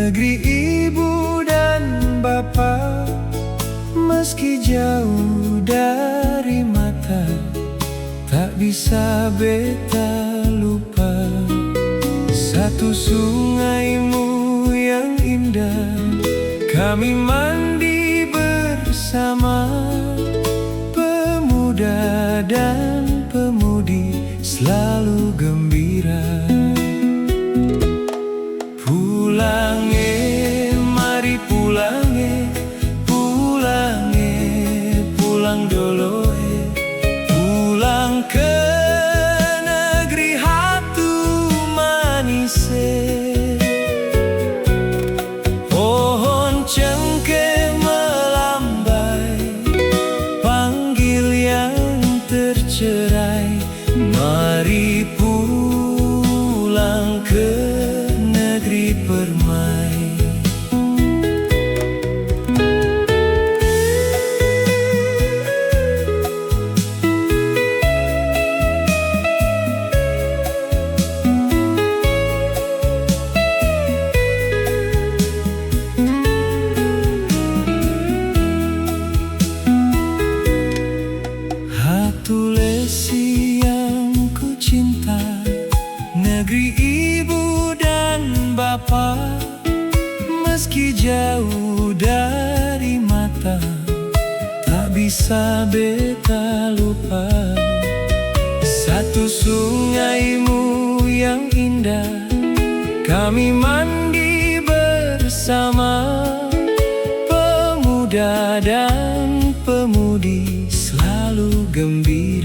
negeri ibu dan bapa. Meski jauh dari mata, tak bisa beta lupa. Satu sungaimu yang indah, kami mandi bersama. Pemuda dan pemudi selalu gembira. Pulange, mari pulange, pulange, pulang doloe, pulang ke negeri hatu manise. Pohon cengkeh melambai, panggil yang tercerai. Mari pulang ke negeri permai. Hatulesi yang ku cinta, negeri ibu dan bapa. Meski jauh dari mata, tak bisa beta lupa. Satu sungaimu yang indah, kami mandi bersama. Pemuda dan pemudi selalu gembira.